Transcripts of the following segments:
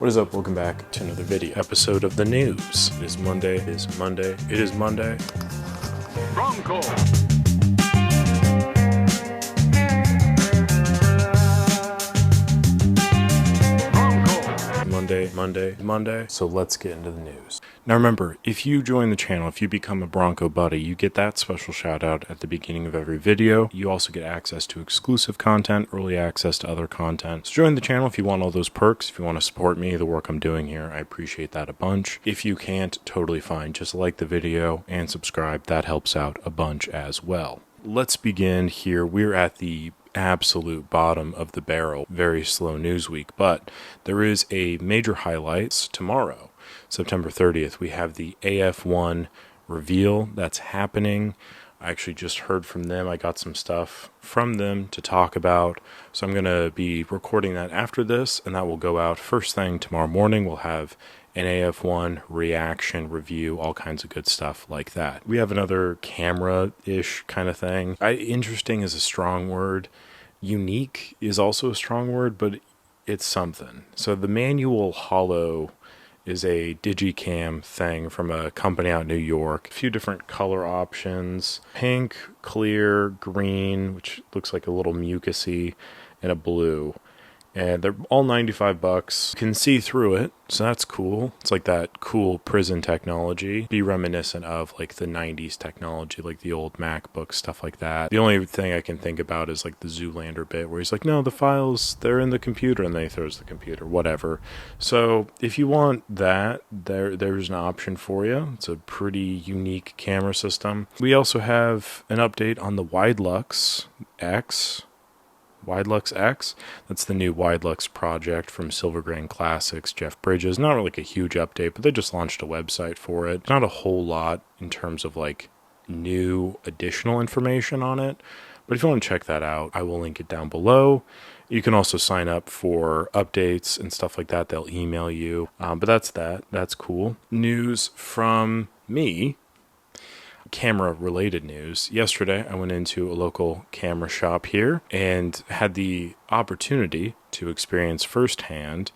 What is up? Welcome back to another video episode of the news. It is Monday. It is Monday. It is Monday. Wrong call. Monday. So let's get into the news. Now remember, if you join the channel, if you become a Bronco buddy, you get that special shout out at the beginning of every video. You also get access to exclusive content, early access to other content. So join the channel if you want all those perks. If you want to support me, the work I'm doing here, I appreciate that a bunch. If you can't, totally fine. Just like the video and subscribe. That helps out a bunch as well. Let's begin here. We're at the absolute bottom of the barrel. Very slow news week, but there is a major highlights tomorrow, September 30th. We have the AF1 reveal that's happening. I actually just heard from them. I got some stuff from them to talk about. So I'm going to be recording that after this, and that will go out first thing tomorrow morning. We'll have an AF1 reaction review, all kinds of good stuff like that. We have another camera-ish kind of thing. Interesting is a strong word. Unique is also a strong word, but it's something. So the manual Holo is a Digicam thing from a company out in New York. A few different color options: pink, clear, green, which looks like a little mucusy, and a blue. And they're all $95. You can see through it, so that's cool. It's like that cool prison technology. Be reminiscent of like the 90s technology, like the old MacBook, stuff like that. The only thing I can think about is like the Zoolander bit where he's like, no, the files, they're in the computer, and then he throws the computer, whatever. So if you want that, there's an option for you. It's a pretty unique camera system. We also have an update on the Wideluxx X. Wideluxx X. That's the new Wideluxx project from Silver Grain Classics, Jeff Bridges. Not really like a huge update, but they just launched a website for it. Not a whole lot in terms of like new additional information on it, but if you want to check that out, I will link it down below. You can also sign up for updates and stuff like that. They'll email you. But that's cool. News from me. Camera related news. Yesterday I went into a local camera shop here and had the opportunity to experience firsthand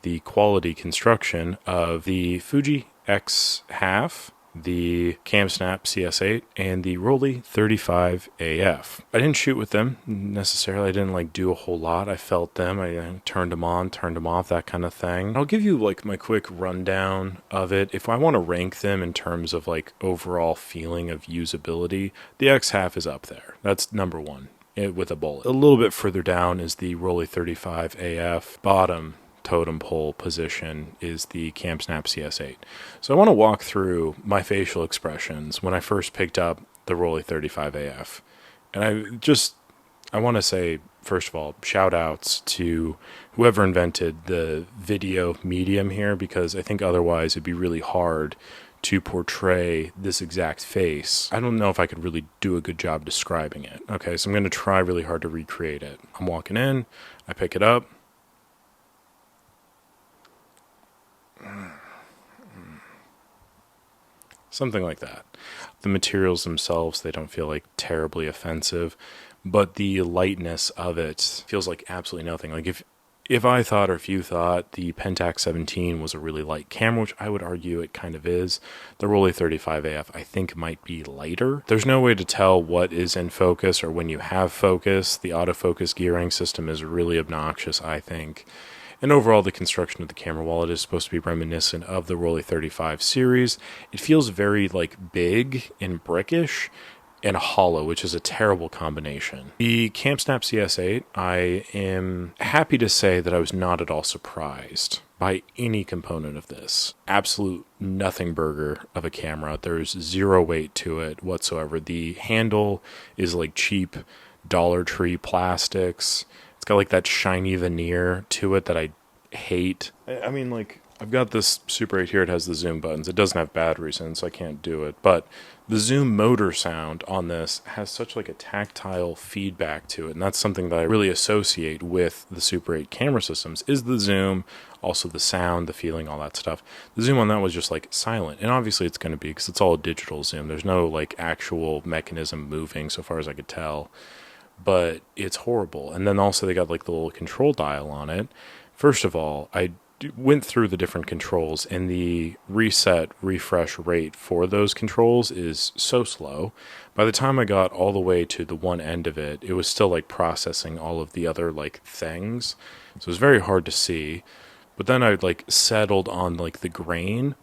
the quality construction of the Fuji X1/2, the CamSnap CS8, and the Rollei 35 AF. I didn't shoot with them necessarily. I didn't like do a whole lot. I felt them. I turned them on, turned them off, that kind of thing. I'll give you like my quick rundown of it. If I want to rank them in terms of like overall feeling of usability, the X1/2 is up there. That's number one with a bullet. A little bit further down is the Rollei 35 AF. Bottom totem pole position is the CamSnap CS8. So I want to walk through my facial expressions when I first picked up the Rollei 35 AF. And I want to say, first of all, shout outs to whoever invented the video medium here, because I think otherwise it'd be really hard to portray this exact face. I don't know if I could really do a good job describing it. Okay, so I'm going to try really hard to recreate it. I'm walking in, I pick it up. Something like that. The materials themselves, they don't feel like terribly offensive, but the lightness of it feels like absolutely nothing. Like if I thought, or if you thought, the Pentax 17 was a really light camera, which I would argue it kind of is, the Rollei 35 AF I think might be lighter. There's no way to tell what is in focus or when you have focus. The autofocus gearing system is really obnoxious, I think. And overall, the construction of the camera, while it is supposed to be reminiscent of the Rollei 35 series, it feels very like big and brickish and hollow, which is a terrible combination. The CamSnap CS8, I am happy to say that I was not at all surprised by any component of this. Absolute nothing burger of a camera. There's zero weight to it whatsoever. The handle is like cheap Dollar Tree plastics. It's got like that shiny veneer to it that I hate. I mean, like, I've got this Super 8 here. It has the zoom buttons. It doesn't have batteries in, so I can't do it. But the zoom motor sound on this has such like a tactile feedback to it. And that's something that I really associate with the Super 8 camera systems, is the zoom, also the sound, the feeling, all that stuff. The zoom on that was just like silent. And obviously it's going to be, because it's all a digital zoom. There's no like actual mechanism moving so far as I could tell. But it's horrible. And then also they got like the little control dial on it. First of all, I went through the different controls, and the reset refresh rate for those controls is so slow. By the time I got all the way to the one end of it, it was still like processing all of the other like things. So it was very hard to see. But then I like settled on like the grain,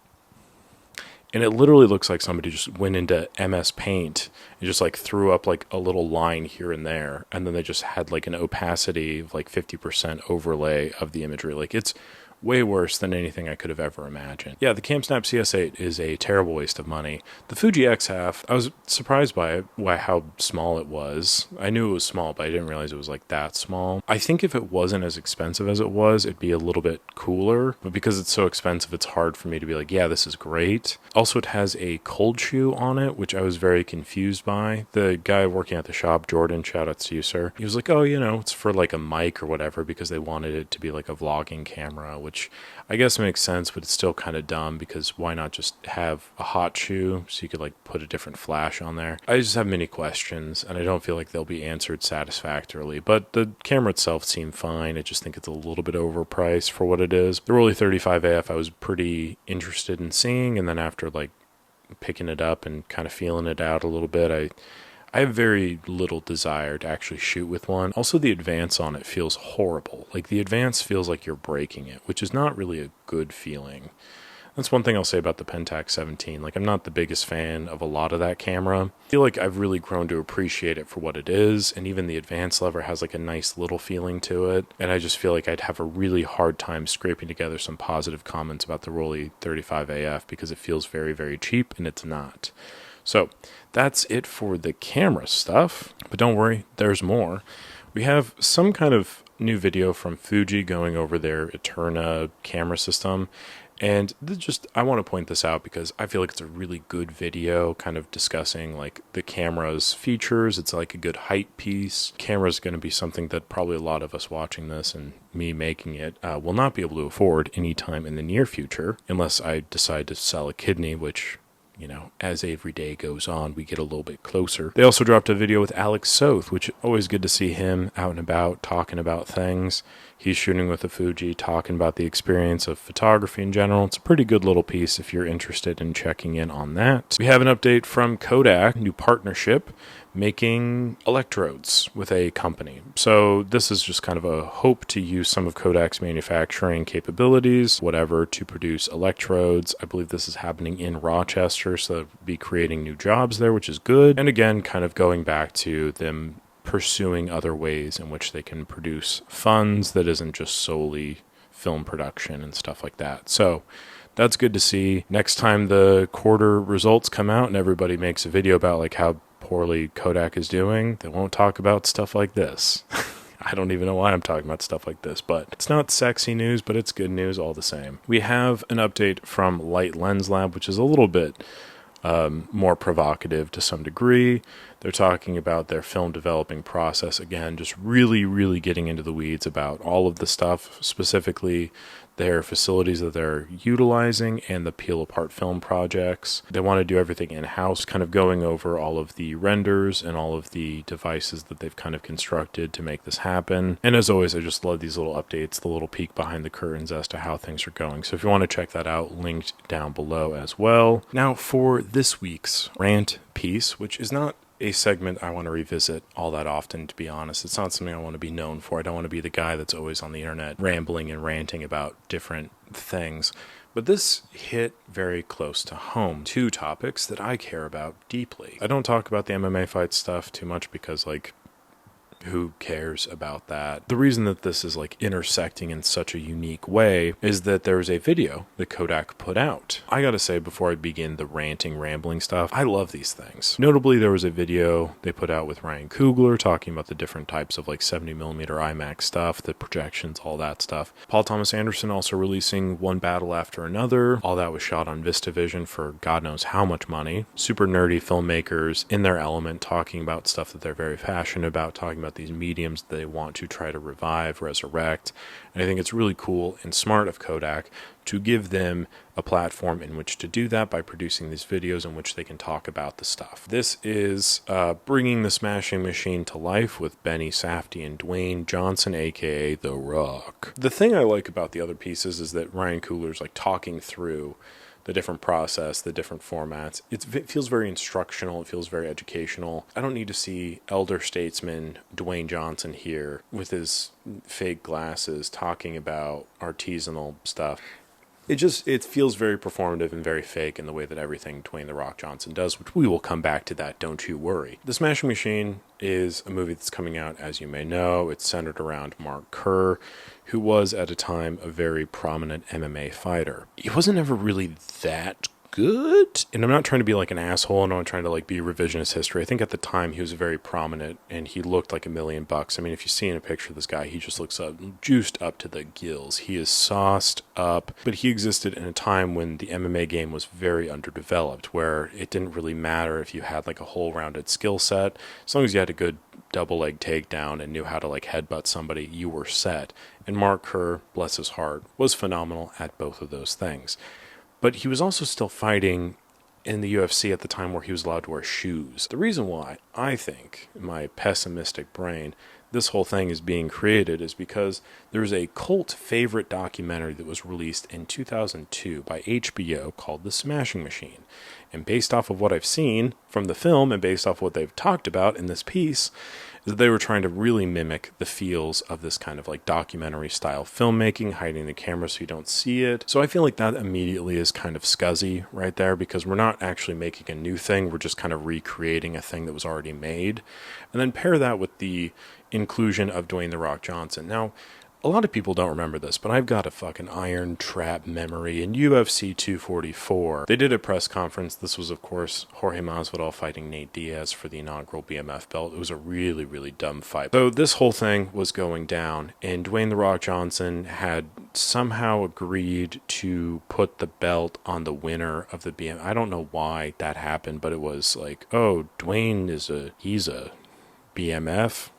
and it literally looks like somebody just went into MS Paint and just like threw up like a little line here and there, and then they just had like an opacity of like 50% overlay of the imagery. Like, it's way worse than anything I could have ever imagined. Yeah, the CamSnap CS8 is a terrible waste of money. The Fuji X-Half, I was surprised by it, how small it was. I knew it was small, but I didn't realize it was like that small. I think if it wasn't as expensive as it was, it'd be a little bit cooler, but because it's so expensive, it's hard for me to be like, yeah, this is great. Also, it has a cold shoe on it, which I was very confused by. The guy working at the shop, Jordan, shout outs to you, sir, he was like, oh, you know, it's for like a mic or whatever, because they wanted it to be like a vlogging camera, which I guess makes sense, but it's still kind of dumb, because why not just have a hot shoe so you could like put a different flash on there? I just have many questions, and I don't feel like they'll be answered satisfactorily, but the camera itself seemed fine. I just think it's a little bit overpriced for what it is. The Rollei 35 AF I was pretty interested in seeing, and then after like picking it up and kind of feeling it out a little bit, I have very little desire to actually shoot with one. Also, the advance on it feels horrible. Like, the advance feels like you're breaking it, which is not really a good feeling. That's one thing I'll say about the Pentax 17. Like, I'm not the biggest fan of a lot of that camera. I feel like I've really grown to appreciate it for what it is, and even the advance lever has like a nice little feeling to it. And I just feel like I'd have a really hard time scraping together some positive comments about the Rollei 35 AF, because it feels very, very cheap, and it's not. So that's it for the camera stuff, but don't worry, there's more. We have some kind of new video from Fuji going over their Eterna camera system, and I want to point this out because I feel like it's a really good video, kind of discussing like the camera's features. It's like a good hype piece. Camera's going to be something that probably a lot of us watching this and me making it will not be able to afford anytime in the near future, unless I decide to sell a kidney, which, you know, as every day goes on, we get a little bit closer. They also dropped a video with Alec Soth, which always good to see him out and about talking about things. He's shooting with a Fuji, talking about the experience of photography in general. It's a pretty good little piece if you're interested in checking in on that. We have an update from Kodak, new partnership, making electrodes with a company. So this is just kind of a hope to use some of Kodak's manufacturing capabilities, whatever, to produce electrodes. I believe this is happening in Rochester, so they'll be creating new jobs there, which is good. And again, kind of going back to them pursuing other ways in which they can produce funds that isn't just solely film production and stuff like that. So that's good to see. Next time the quarter results come out and everybody makes a video about like how poorly Kodak is doing, they won't talk about stuff like this. I don't even know why I'm talking about stuff like this, but it's not sexy news, but it's good news all the same. We have an update from Light Lens Lab, which is a little bit more provocative to some degree. They're talking about their film developing process. Again, just really, really getting into the weeds about all of the stuff, specifically their facilities that they're utilizing and the peel apart film projects. They want to do everything in-house, kind of going over all of the renders and all of the devices that they've kind of constructed to make this happen. And as always, I just love these little updates, the little peek behind the curtains as to how things are going. So if you want to check that out, linked down below as well. Now for this week's rant piece, which is not a segment I want to revisit all that often, to be honest. It's not something I want to be known for. I don't want to be the guy that's always on the internet rambling and ranting about different things. But this hit very close to home. Two topics that I care about deeply. I don't talk about the MMA fight stuff too much because, like, who cares about that? The reason that this is like intersecting in such a unique way is that there was a video that Kodak put out. I gotta say, before I begin the ranting, rambling stuff, I love these things. Notably, there was a video they put out with Ryan Coogler talking about the different types of like 70mm IMAX stuff, the projections, all that stuff. Paul Thomas Anderson also releasing One Battle After Another. All that was shot on VistaVision for God knows how much money. Super nerdy filmmakers in their element, talking about stuff that they're very passionate about, talking about about these mediums that they want to try to revive, resurrect. And I think it's really cool and smart of Kodak to give them a platform in which to do that by producing these videos in which they can talk about the stuff. This is bringing the Smashing Machine to life with Benny Safdie and Dwayne Johnson, aka The Rock. The thing I like about the other pieces is that Ryan Coogler's like talking through the different process, the different formats. It feels very instructional. It feels very educational. I don't need to see elder statesman Dwayne Johnson here with his fake glasses talking about artisanal stuff. It feels very performative and very fake in the way that everything Dwayne The Rock Johnson does, which we will come back to that, don't you worry. The Smashing Machine is a movie that's coming out, as you may know. It's centered around Mark Kerr, who was at a time a very prominent MMA fighter. He wasn't ever really that good, and I'm not trying to be like an asshole, and I'm not trying to like be revisionist history. I think at the time he was very prominent and he looked like $1 million. I mean, if you see in a picture of this guy, he just looks juiced up to the gills. He is sauced up, but he existed in a time when the MMA game was very underdeveloped, where it didn't really matter if you had like a whole rounded skill set. As long as you had a good double leg takedown and knew how to like headbutt somebody, you were set. And Mark Kerr, bless his heart, was phenomenal at both of those things. But he was also still fighting in the UFC at the time where he was allowed to wear shoes. The reason why I think, in my pessimistic brain, this whole thing is being created is because there's a cult favorite documentary that was released in 2002 by HBO called The Smashing Machine. And based off of what I've seen from the film and based off what they've talked about in this piece, is that they were trying to really mimic the feels of this kind of like documentary style filmmaking, hiding the camera so you don't see it. So I feel like that immediately is kind of scuzzy right there, because we're not actually making a new thing, we're just kind of recreating a thing that was already made. And then pair that with the inclusion of Dwayne The Rock Johnson. Now, a lot of people don't remember this, but I've got a fucking iron trap memory. In UFC 244, they did a press conference. This was, of course, Jorge Masvidal fighting Nate Diaz for the inaugural BMF belt. It was a really, really dumb fight. So this whole thing was going down, and Dwayne The Rock Johnson had somehow agreed to put the belt on the winner of the BMF. I don't know why that happened, but it was like, oh, Dwayne he's a BMF.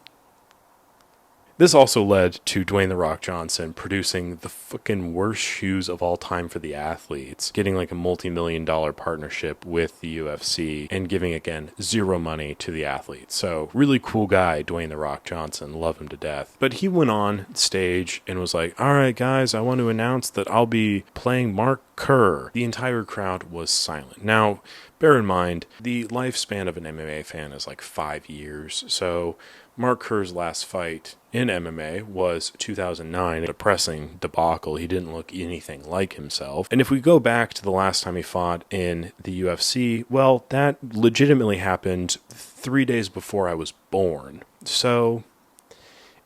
This also led to Dwayne The Rock Johnson producing the fucking worst shoes of all time for the athletes, getting like a multi-million-dollar partnership with the UFC, and giving, again, zero money to the athletes. So, really cool guy, Dwayne The Rock Johnson. Love him to death. But he went on stage and was like, all right, guys, I want to announce that I'll be playing Mark Kerr. The entire crowd was silent. Now, bear in mind, the lifespan of an MMA fan is like 5 years, so Mark Kerr's last fight in MMA was 2009, a depressing debacle. He didn't look anything like himself. And if we go back to the last time he fought in the UFC, well, that legitimately happened 3 days before I was born. So,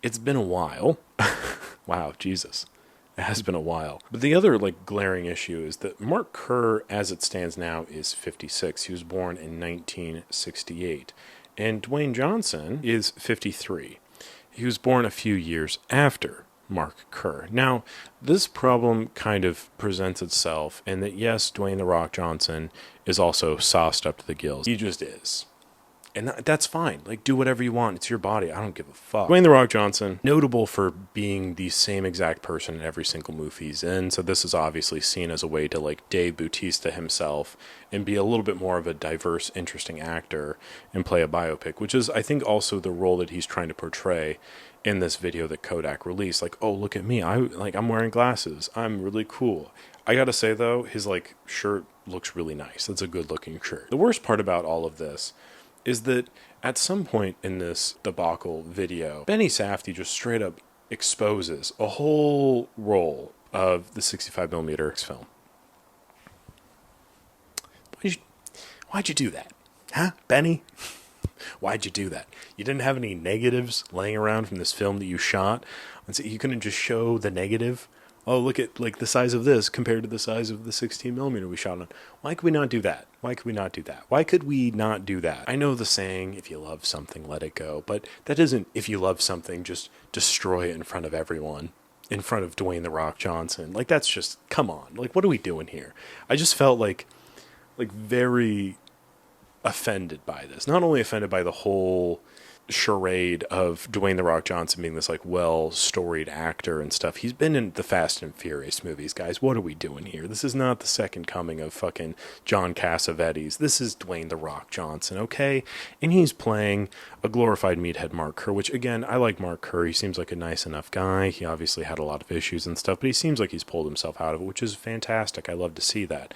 it's been a while. Wow, Jesus. It has been a while. But the other like glaring issue is that Mark Kerr, as it stands now, is 56. He was born in 1968. And Dwayne Johnson is 53. He was born a few years after Mark Kerr. Now, this problem kind of presents itself in that, yes, Dwayne The Rock Johnson is also sauced up to the gills. He just is. And that's fine. Like, do whatever you want. It's your body. I don't give a fuck. Dwayne The Rock Johnson, notable for being the same exact person in every single movie he's in. So this is obviously seen as a way to, like, Dave Bautista himself and be a little bit more of a diverse, interesting actor and play a biopic, which is, I think, also the role that he's trying to portray in this video that Kodak released. Like, oh, look at me. I'm wearing glasses. I'm really cool. I gotta say, though, his, like, shirt looks really nice. That's a good-looking shirt. The worst part about all of this is that at some point in this debacle video, Benny Safdie just straight up exposes a whole roll of the 65mm film. Why'd you do that? Huh, Benny? Why'd you do that? You didn't have any negatives laying around from this film that you shot? And so you couldn't just show the negative? Oh, look at like the size of this compared to the size of the 16mm we shot on. Why could we not do that? Why could we not do that? Why could we not do that? I know the saying, if you love something, let it go. But that isn't, if you love something, just destroy it in front of everyone. In front of Dwayne The Rock Johnson. Like, that's just, come on. Like, what are we doing here? I just felt like very offended by this. Not only offended by the whole charade of Dwayne "The Rock" Johnson being this like well-storied actor and stuff. He's been in the Fast and Furious movies, guys. What are we doing here? This is not the second coming of fucking John Cassavetes. This is Dwayne "The Rock" Johnson, okay? And he's playing a glorified meathead Mark Kerr, which again, I like Mark Kerr. He seems like a nice enough guy. He obviously had a lot of issues and stuff, but he seems like he's pulled himself out of it, which is fantastic. I love to see that.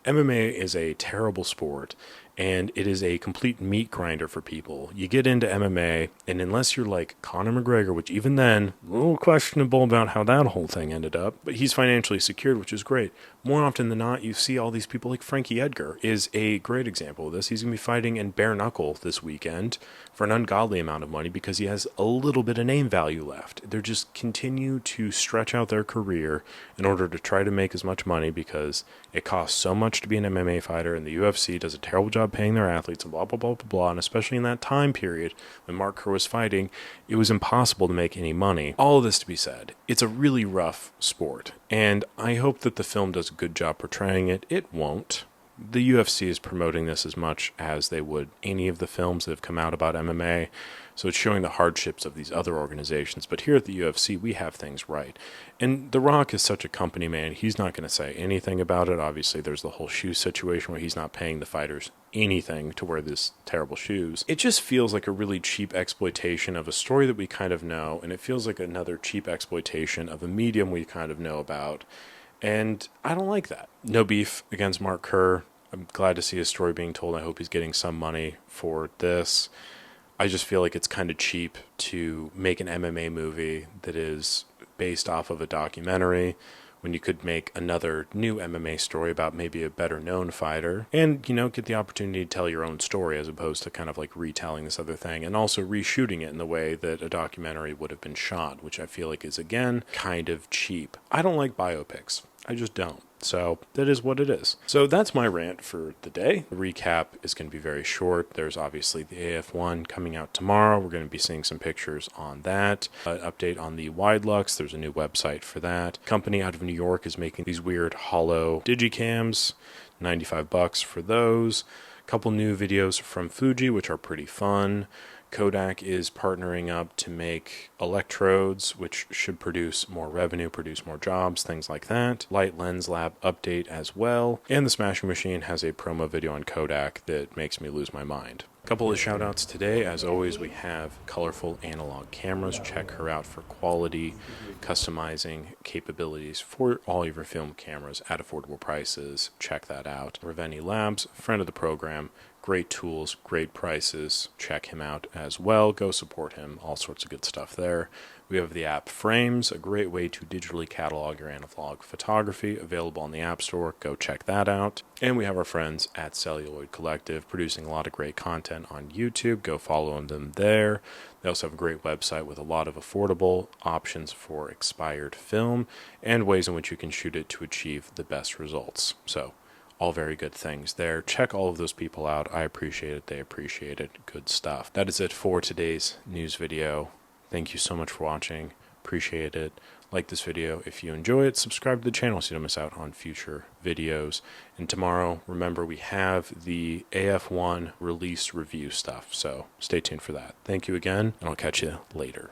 MMA is a terrible sport, and it is a complete meat grinder for people. You get into MMA, and unless you're like Conor McGregor, which even then, a little questionable about how that whole thing ended up, but he's financially secured, which is great. More often than not, you see all these people like Frankie Edgar is a great example of this. He's going to be fighting in bare knuckle this weekend for an ungodly amount of money because he has a little bit of name value left. They're just continue to stretch out their career in order to try to make as much money because it costs so much to be an MMA fighter, and the UFC does a terrible job paying their athletes and blah, blah, blah, blah, blah. And especially in that time period when Mark Kerr was fighting, it was impossible to make any money. All of this to be said, it's a really rough sport, and I hope that the film does a good job portraying it. It won't. The UFC is promoting this as much as they would any of the films that have come out about MMA, so it's showing the hardships of these other organizations. But here at the UFC, we have things right. And The Rock is such a company man, he's not going to say anything about it. Obviously, there's the whole shoe situation where he's not paying the fighters anything to wear these terrible shoes. It just feels like a really cheap exploitation of a story that we kind of know, and it feels like another cheap exploitation of a medium we kind of know about. And I don't like that. No beef against Mark Kerr. I'm glad to see his story being told. I hope he's getting some money for this. I just feel like it's kind of cheap to make an MMA movie that is based off of a documentary when you could make another new MMA story about maybe a better known fighter and, you know, get the opportunity to tell your own story as opposed to kind of like retelling this other thing and also reshooting it in the way that a documentary would have been shot, which I feel like is, again, kind of cheap. I don't like biopics. I just don't. So that is what it is. So that's my rant for the day. The recap is going to be very short. There's obviously the AF1 coming out tomorrow. We're going to be seeing some pictures on that. Update on the Widelux. There's a new website for that. Company out of New York is making these weird hollow digicams. $95 for those. A couple new videos from Fuji, which are pretty fun. Kodak is partnering up to make electrodes, which should produce more revenue, produce more jobs, things like that. Light Lens Lab update as well. And the Smashing Machine has a promo video on Kodak that makes me lose my mind. A couple of shout-outs today. As always, we have Colorful Analog Cameras. Check her out for quality customizing capabilities for all of your film cameras at affordable prices. Check that out. Reveni Labs, friend of the program. Great tools, great prices. Check him out as well. Go support him. All sorts of good stuff there. We have the app Frames, a great way to digitally catalog your analog photography, available on the App Store. Go check that out. And we have our friends at Celluloid Collective producing a lot of great content on YouTube. Go follow them there. They also have a great website with a lot of affordable options for expired film and ways in which you can shoot it to achieve the best results. So, all very good things there. Check all of those people out. I appreciate it. They appreciate it. Good stuff. That is it for today's news video. Thank you so much for watching. Appreciate it. Like this video if you enjoy it. Subscribe to the channel so you don't miss out on future videos. And tomorrow, remember, we have the AF1 release review stuff. So stay tuned for that. Thank you again, and I'll catch you later.